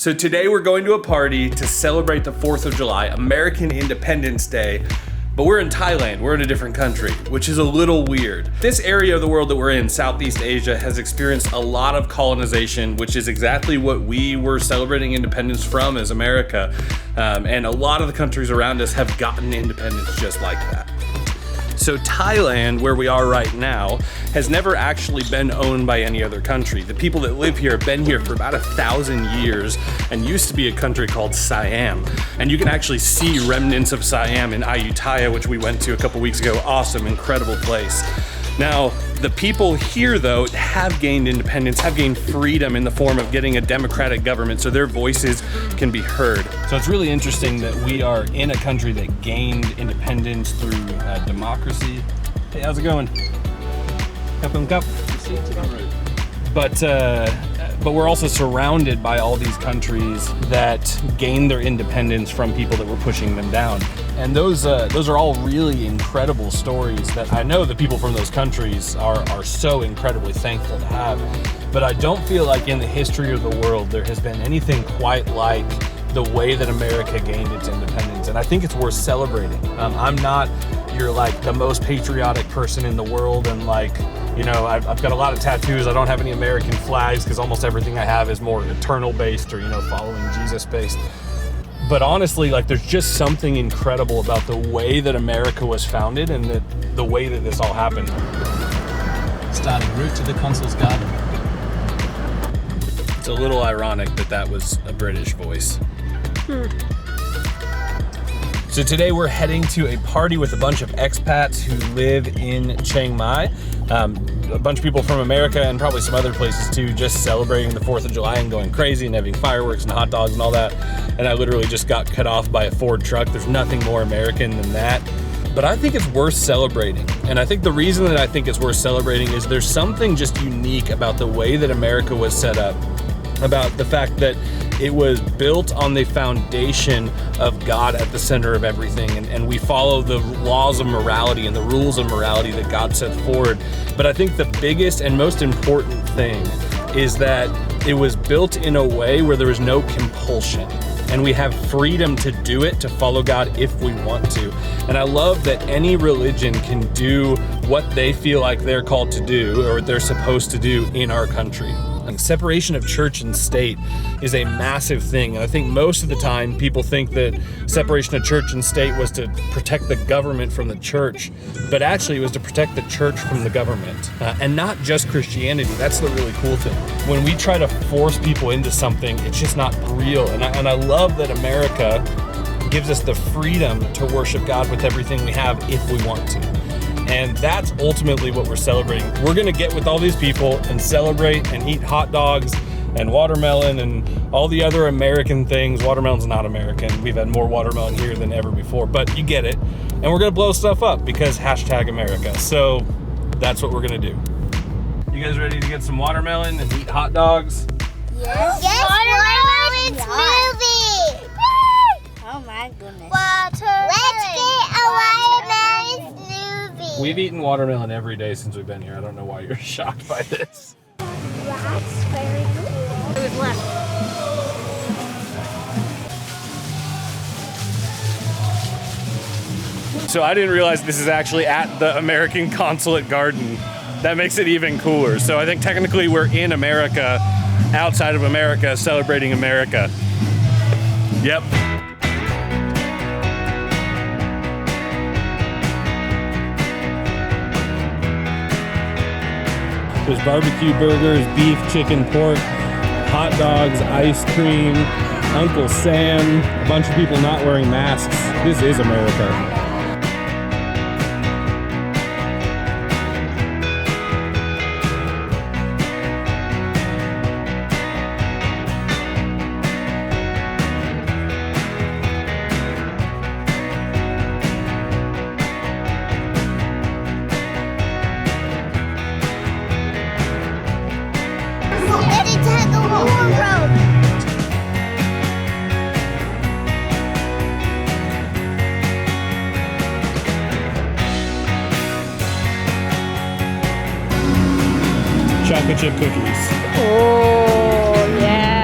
So today we're going to a party to celebrate the 4th of July, American Independence Day, but we're in Thailand, we're in a different country, which is a little weird. This area of the world that we're in, Southeast Asia, has experienced a lot of colonization, which is exactly what we were celebrating independence from as America. And a lot of the countries around us have gotten independence just like that. So Thailand, where we are right now, has never actually been owned by any other country. The people that live here have been here for about 1,000 years and used to be a country called Siam. And you can actually see remnants of Siam in Ayutthaya, which we went to a couple weeks ago. Awesome, incredible place. Now, the people here, though, have gained independence, have gained freedom in the form of getting a democratic government, so their voices can be heard. So it's really interesting that we are in a country that gained independence through democracy. Hey, how's it going? Cup. But we're also surrounded by all these countries that gained their independence from people that were pushing them down. And those are all really incredible stories that I know the people from those countries are so incredibly thankful to have. But I don't feel like in the history of the world there has been anything quite like the way that America gained its independence. And I think it's worth celebrating. I'm not the most patriotic person in the world, and I've got a lot of tattoos. I don't have any American flags because almost everything I have is more eternal based or following Jesus based. But honestly, there's just something incredible about the way that America was founded and the way that this all happened. Starting route to the Consul's garden. It's a little ironic that was a British voice. So today we're heading to a party with a bunch of expats who live in Chiang Mai. A bunch of people from America and probably some other places too, just celebrating the 4th of July and going crazy and having fireworks and hot dogs and all that. And I literally just got cut off by a Ford truck. There's nothing more American than that. But I think it's worth celebrating. And I think the reason that I think it's worth celebrating is there's something just unique about the way that America was set up, about the fact that it was built on the foundation of God at the center of everything, and we follow the laws of morality and the rules of morality that God set forward. But I think the biggest and most important thing is that it was built in a way where there was no compulsion, and we have freedom to do it, to follow God if we want to. And I love that any religion can do what they feel like they're called to do or they're supposed to do in our country. Separation of church and state is a massive thing. And I think most of the time people think that separation of church and state was to protect the government from the church, but actually it was to protect the church from the government. And not just Christianity. That's the really cool thing. When we try to force people into something, it's just not real. And I love that America gives us the freedom to worship God with everything we have if we want to. And that's ultimately what we're celebrating. We're gonna get with all these people and celebrate and eat hot dogs and watermelon and all the other American things. Watermelon's not American. We've had more watermelon here than ever before, but you get it. And we're gonna blow stuff up because #America. So that's what we're gonna do. You guys ready to get some watermelon and eat hot dogs? Yes. Yes, watermelon smoothie. Oh my goodness. Let's get a watermelon smoothie. We've eaten watermelon every day since we've been here. I don't know why you're shocked by this. That's very good. It was left. So I didn't realize this is actually at the American Consulate garden. That makes it even cooler. So I think technically we're in America, outside of America, celebrating America. Yep. There's barbecue burgers, beef, chicken, pork, hot dogs, ice cream, Uncle Sam, a bunch of people not wearing masks. This is America. Chocolate chip cookies. Oh, yeah.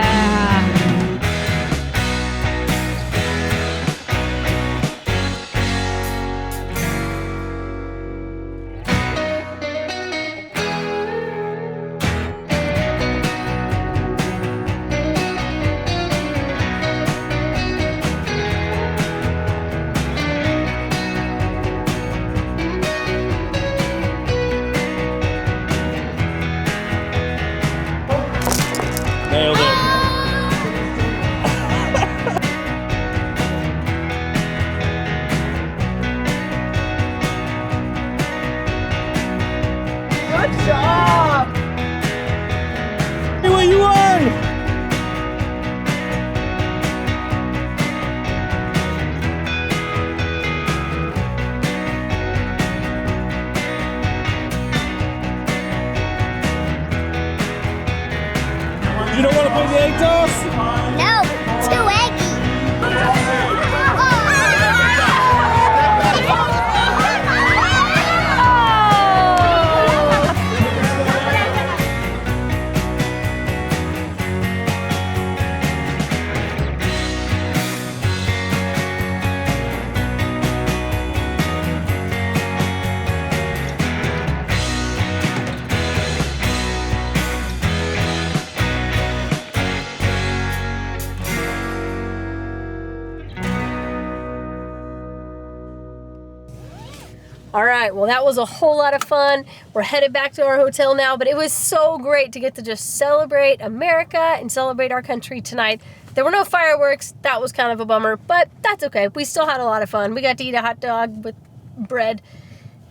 All right, well, that was a whole lot of fun. We're headed back to our hotel now, but it was so great to get to just celebrate America and celebrate our country tonight. There were no fireworks. That was kind of a bummer, but that's okay. We still had a lot of fun. We got to eat a hot dog with bread.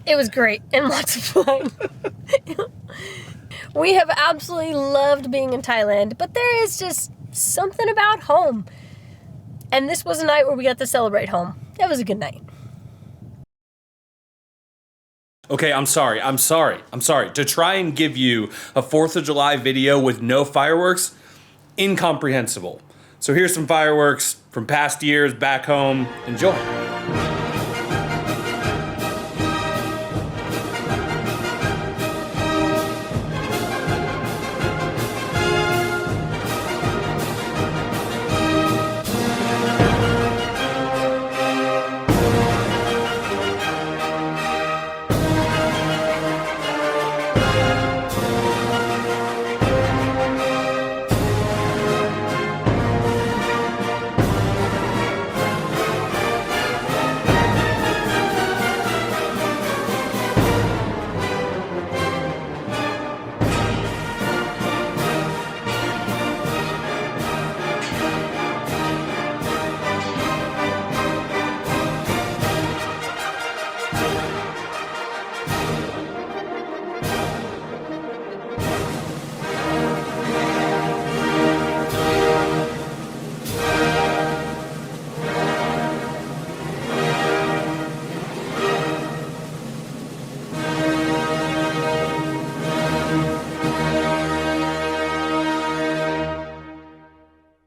It was great and lots of fun. We have absolutely loved being in Thailand, but there is just something about home. And this was a night where we got to celebrate home. That was a good night. Okay, I'm sorry. To try and give you a 4th of July video with no fireworks, incomprehensible. So here's some fireworks from past years back home. Enjoy.